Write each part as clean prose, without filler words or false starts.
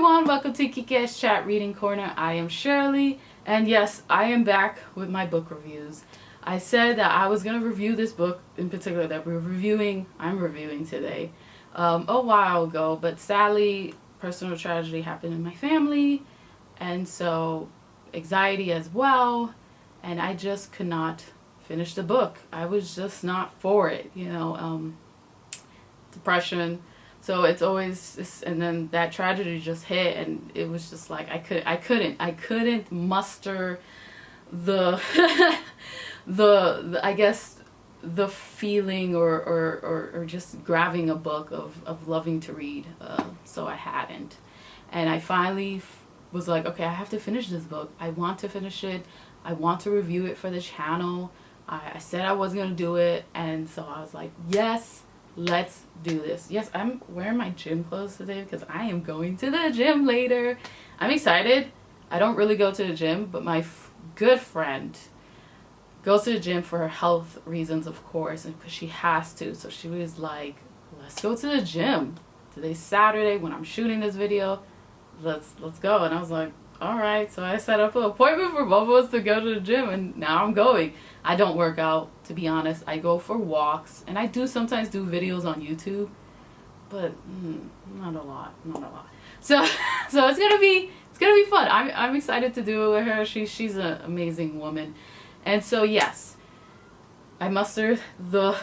everyone, welcome to Kika's Chat Reading Corner. I am Shirley, and yes, I am back with my book reviews. I said that I was going to review this book in particular that I'm reviewing today, a while ago, but sadly, personal tragedy happened in my family, and so anxiety as well, and I just could not finish the book. I was just not for it, depression. So it's always, and then that tragedy just hit, and it was just like I couldn't muster the I guess the feeling or just grabbing a book of loving to read. So I hadn't, and I finally was like, okay, I have to finish this book. I want to finish it. I want to review it for the channel. I said I was gonna do it, and so I was like, yes. Let's do this. Yes, I'm wearing my gym clothes today because I am going to the gym later. I'm excited. I don't really go to the gym, but my good friend goes to the gym for her health reasons, of course, and because she has to. So she was like, let's go to the gym. Today's Saturday when I'm shooting this video. Let's go. And I was like, all right. So I set up an appointment for both of us to go to the gym, and now I'm going. I don't work out, to be honest. I go for walks, and I do sometimes do videos on YouTube, but not a lot. So it's gonna be fun. I'm excited to do it with her. She's an amazing woman, and so yes, I mustered the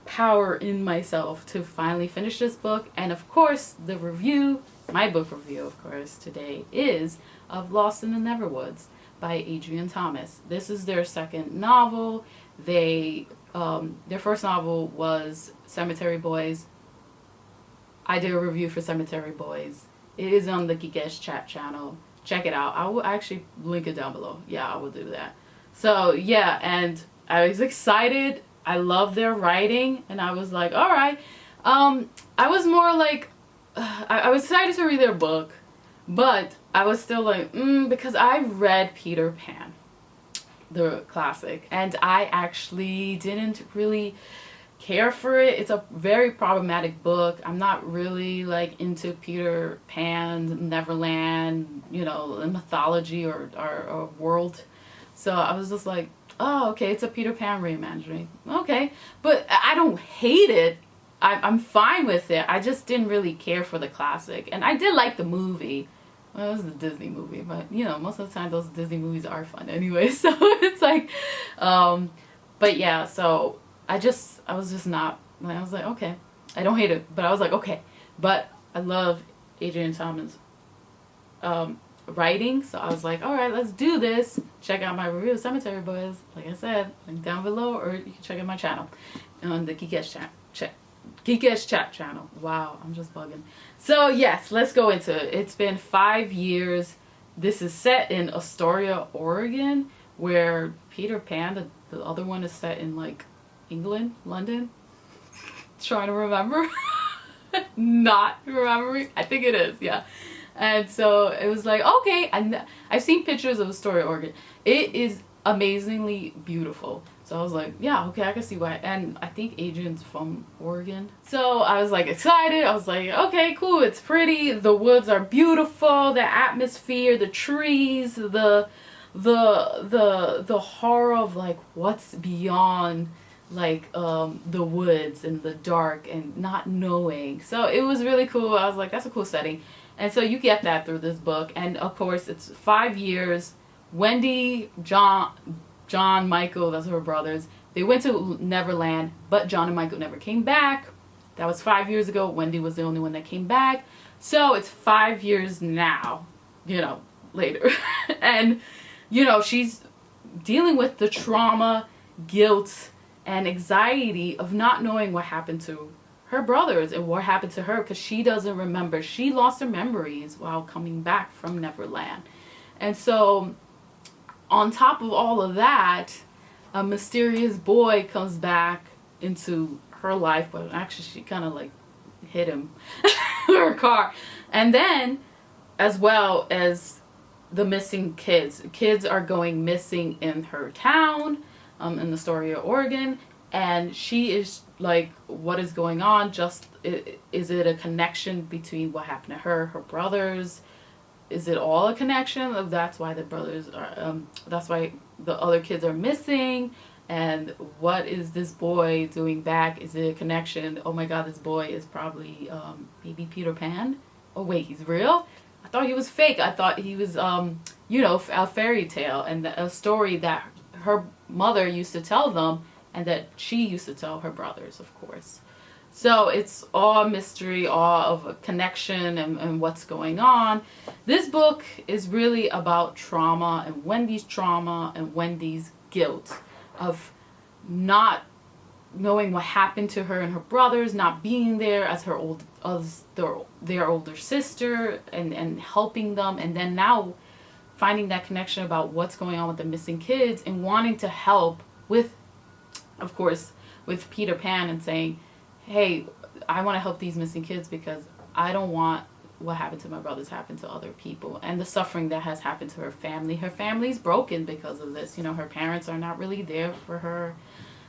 power in myself to finally finish this book. And of course, the review, my book review, of course, today is of Lost in the Neverwoods by Adrian Thomas. This is their second novel. Their first novel was Cemetery Boys. I did a review for Cemetery Boys. It is on the Kika's Chat channel. Check it out. I will actually link it down below. Yeah, I will do that. So yeah, and I was excited. I love their writing, and I was like, all right. I was more like, I was excited to read their book, but I was still like, because I read Peter Pan, the classic, and I actually didn't really care for it. It's a very problematic book. I'm not really like into Peter Pan, Neverland, mythology or world. So I was just like, oh, okay, it's a Peter Pan reimagining. Okay, but I don't hate it. I'm fine with it. I just didn't really care for the classic. And I did like the movie. Well, it was a Disney movie, but most of the time those Disney movies are fun anyway. So it's like, but yeah, so I was just not, I was like, okay, I don't hate it, but I was like, okay, but I love Adrian Thomas writing, so I was like, all right, let's do this. Check out my review of Cemetery Boys, like I said, link down below, or you can check out my channel on the Kika's Chat channel. Wow, I'm just bugging. So yes, let's go into it. It's been 5 years. This is set in Astoria, Oregon, where Peter Pan, the other one, is set in like England, London. Trying to remember. Not remembering. I think it is, yeah. And so it was like, okay, I've seen pictures of Astoria, Oregon. It is amazingly beautiful. So I was like, yeah, okay, I can see why. And I think Adrian's from Oregon. So I was like excited. I was like, okay, cool. It's pretty. The woods are beautiful. The atmosphere, the trees, the horror of like what's beyond like the woods and the dark and not knowing. So it was really cool. I was like, that's a cool setting. And so you get that through this book. And of course, it's 5 years. Wendy, John, Michael, those are her brothers. They went to Neverland, but John and Michael never came back. That was 5 years ago. Wendy was the only one that came back. So it's 5 years now, later. And, she's dealing with the trauma, guilt, and anxiety of not knowing what happened to her brothers and what happened to her, because she doesn't remember. She lost her memories while coming back from Neverland. And so on top of all of that, a mysterious boy comes back into her life, but actually she kind of like hit him her car. And then as well as the missing kids are going missing in her town, in Astoria, Oregon. And she is like, what is going on? Just, is it a connection between what happened to her brothers? Is it all a connection? That's why the brothers are, that's why the other kids are missing. And what is this boy doing back? Is it a connection? Oh my god, this boy is probably maybe Peter Pan. Oh wait, he's real? I thought he was fake. I thought he was, you know, a fairy tale and a story that her mother used to tell them, and that she used to tell her brothers, of course. So it's all mystery, all of a connection and what's going on. This book is really about trauma and Wendy's guilt of not knowing what happened to her and her brothers, not being there as their older sister and helping them, and then now finding that connection about what's going on with the missing kids and wanting to help with, of course, with Peter Pan, and saying, hey, I want to help these missing kids because I don't want what happened to my brothers happen to other people, and the suffering that has happened to her family. Her family's broken because of this. You know, her parents are not really there for her.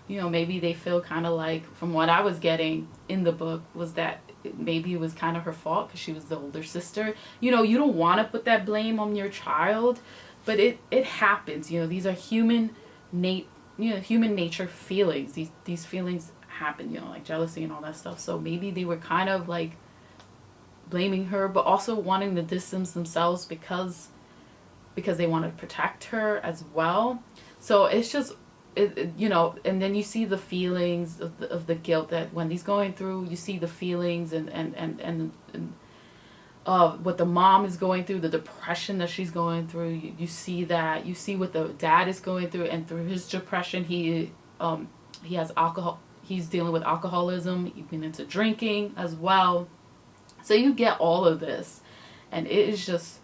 You know, maybe they feel kind of like, from what I was getting in the book, was that maybe it was kind of her fault because she was the older sister. You know, you don't want to put that blame on your child, but it happens. You know, these are human nature feelings. These feelings happen, you know, like jealousy and all that stuff. So maybe they were kind of like blaming her, but also wanting to distance themselves because they want to protect her as well. So it's just, you know, and then you see the feelings of the guilt that Wendy's going through. You see the feelings and what the mom is going through, the depression that she's going through. You see that. You see what the dad is going through, and through his depression, he has alcohol. He's dealing with alcoholism. He's been into drinking as well. So you get all of this, and it is just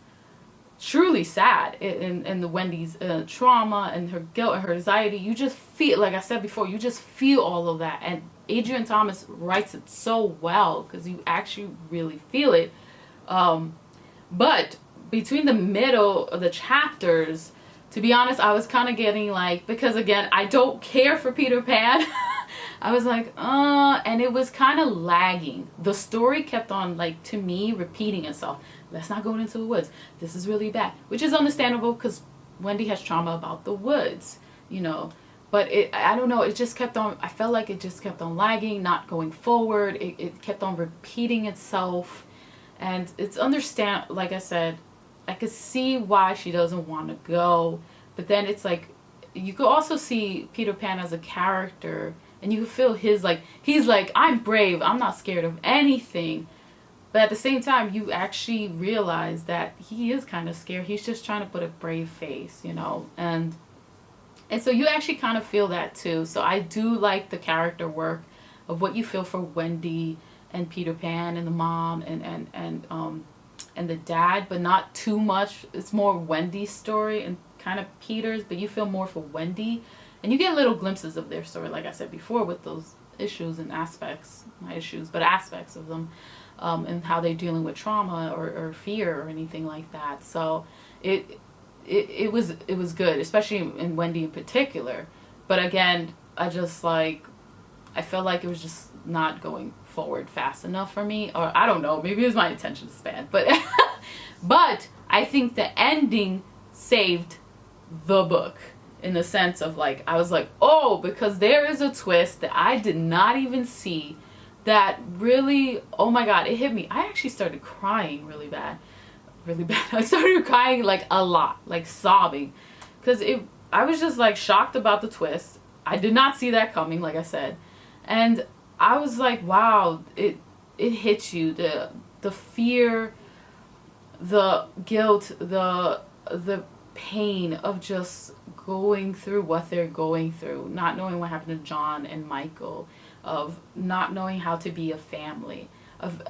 truly sad. And the Wendy's trauma and her guilt and her anxiety, you just feel, like I said before, you just feel all of that. And Adrian Thomas writes it so well because you actually really feel it. But between the middle of the chapters, to be honest, I was kind of getting like, because again, I don't care for Peter Pan. I was like, and it was kind of lagging. The story kept on, like, to me, repeating itself. Let's not go into the woods. This is really bad. Which is understandable because Wendy has trauma about the woods, you know. But I don't know, it just kept on, I felt like it just kept on lagging, not going forward. It kept on repeating itself. And it's like I said, I could see why she doesn't want to go. But then it's like, you could also see Peter Pan as a character. And you feel he's like, I'm brave, I'm not scared of anything. But at the same time, you actually realize that he is kind of scared. He's just trying to put a brave face, you know. And so you actually kind of feel that too. So I do like the character work of what you feel for Wendy and Peter Pan and the mom and the dad, but not too much. It's more Wendy's story and kind of Peter's, but you feel more for Wendy. And you get little glimpses of their story, like I said before, with those issues and aspects, not issues, but aspects of them, and how they're dealing with trauma or fear or anything like that. So it was good, especially in Wendy in particular. But again, I felt like it was just not going forward fast enough for me, or I don't know, maybe it was my attention span. But but I think the ending saved the book. In the sense of, like, I was like, oh, because there is a twist that I did not even see that really, oh my god, it hit me. I actually started crying really bad. I started crying, like, a lot, like sobbing. Because I was just, like, shocked about the twist. I did not see that coming, like I said. And I was like, wow, it hits you. The fear, the guilt, the pain of just going through what they're going through, not knowing what happened to John and Michael, of not knowing how to be a family, of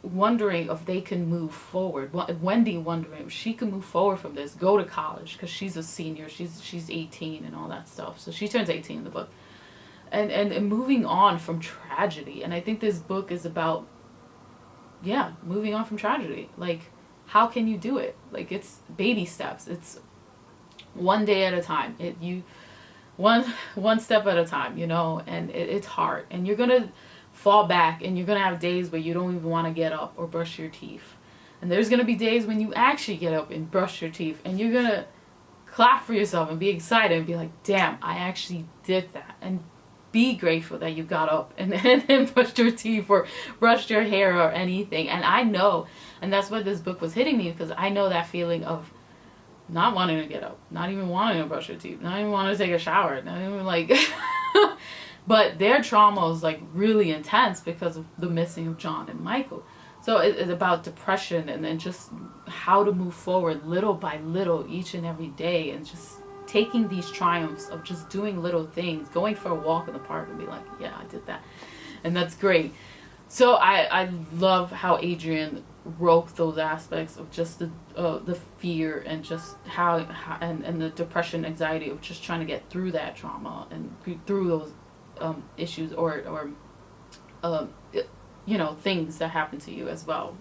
wondering if they can move forward. Wendy wondering if she can move forward from this, go to college, because she's a senior, she's 18 and all that stuff. So she turns 18 in the book. And moving on from tragedy. And I think this book is about, yeah, moving on from tragedy. Like, how can you do it? Like, it's baby steps. It's one day at a time. one step at a time, you know, and it's hard, and you're gonna fall back, and you're gonna have days where you don't even want to get up or brush your teeth, and there's gonna be days when you actually get up and brush your teeth, and you're gonna clap for yourself and be excited and be like, damn, I actually did that, and be grateful that you got up and brushed your teeth or brushed your hair or anything. And I know, and that's what this book was hitting me, because I know that feeling of not wanting to get up, not even wanting to brush your teeth, not even wanting to take a shower, not even like but their trauma was like really intense because of the missing of John and Michael. So it's about depression, and then just how to move forward little by little each and every day, and just taking these triumphs of just doing little things, going for a walk in the park and be like, yeah, I did that. And that's great. So I love how Adrian wrote those aspects of just the fear, and just how and the depression, anxiety of just trying to get through that trauma and through those issues or you know, things that happen to you as well.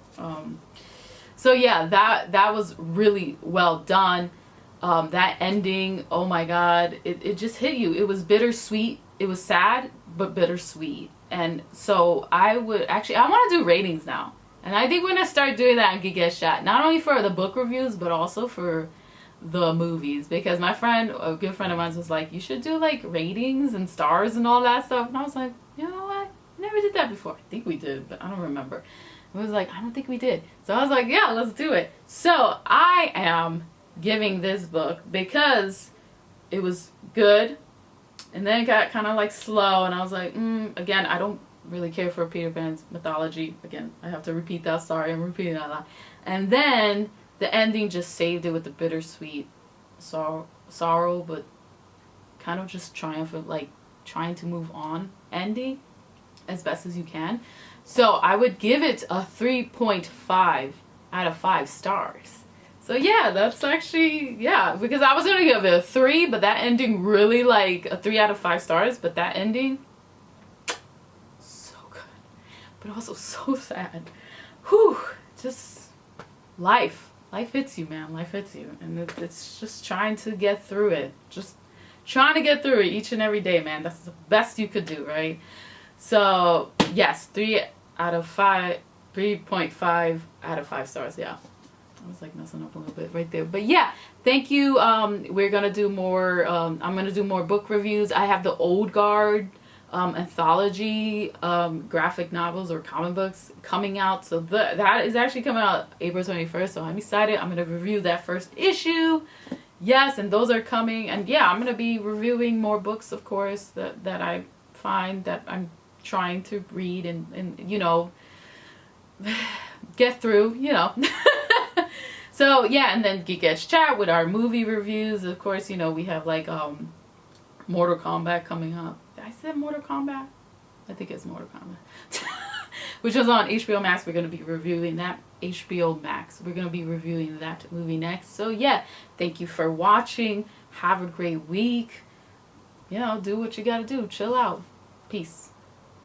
So yeah, that was really well done. That ending, oh my god, it just hit you. It was bittersweet. It was sad, but bittersweet. And so I want to do ratings now. And I think we're going to start doing that on Geek Get Shot. Not only for the book reviews, but also for the movies. Because my friend, a good friend of mine, was like, you should do like ratings and stars and all that stuff. And I was like, you know what? Never did that before. I think we did, but I don't remember. It was like, I don't think we did. So I was like, yeah, let's do it. So I am giving this book, because it was good, and then it got kind of like slow, and I was like, again, I don't really care for Peter Pan's mythology. Again, I have to repeat that. Sorry, I'm repeating that a lot. And then the ending just saved it with the bittersweet sorrow, but kind of just triumphant, like trying to move on ending as best as you can. So I would give it a 3.5 out of 5 stars. So yeah, that's actually, yeah, because I was going to give it a 3, but that ending really, like a 3 out of 5 stars, but that ending, so good, but also so sad. Whew, just life hits you, man. Life hits you, and it's just trying to get through it. Just trying to get through it each and every day, man. That's the best you could do, right? So yes, 3.5 out of 5 stars. Yeah, I was like messing up a little bit right there, but yeah, thank you. We're gonna do more. I'm gonna do more book reviews. I have the Old Guard anthology graphic novels or comic books coming out, so that is actually coming out April 21st. So I'm excited. I'm gonna review that first issue. Yes, and those are coming, and yeah, I'm gonna be reviewing more books, of course, that I find that I'm trying to read and you know, get through, you know. So yeah, and then Geek Edge Chat with our movie reviews. Of course, you know, we have like Mortal Kombat coming up. Did I say Mortal Kombat? I think it's Mortal Kombat. Which is on HBO Max. We're going to be reviewing that. HBO Max. We're going to be reviewing that movie next. So yeah, thank you for watching. Have a great week. You know, do what you got to do. Chill out. Peace.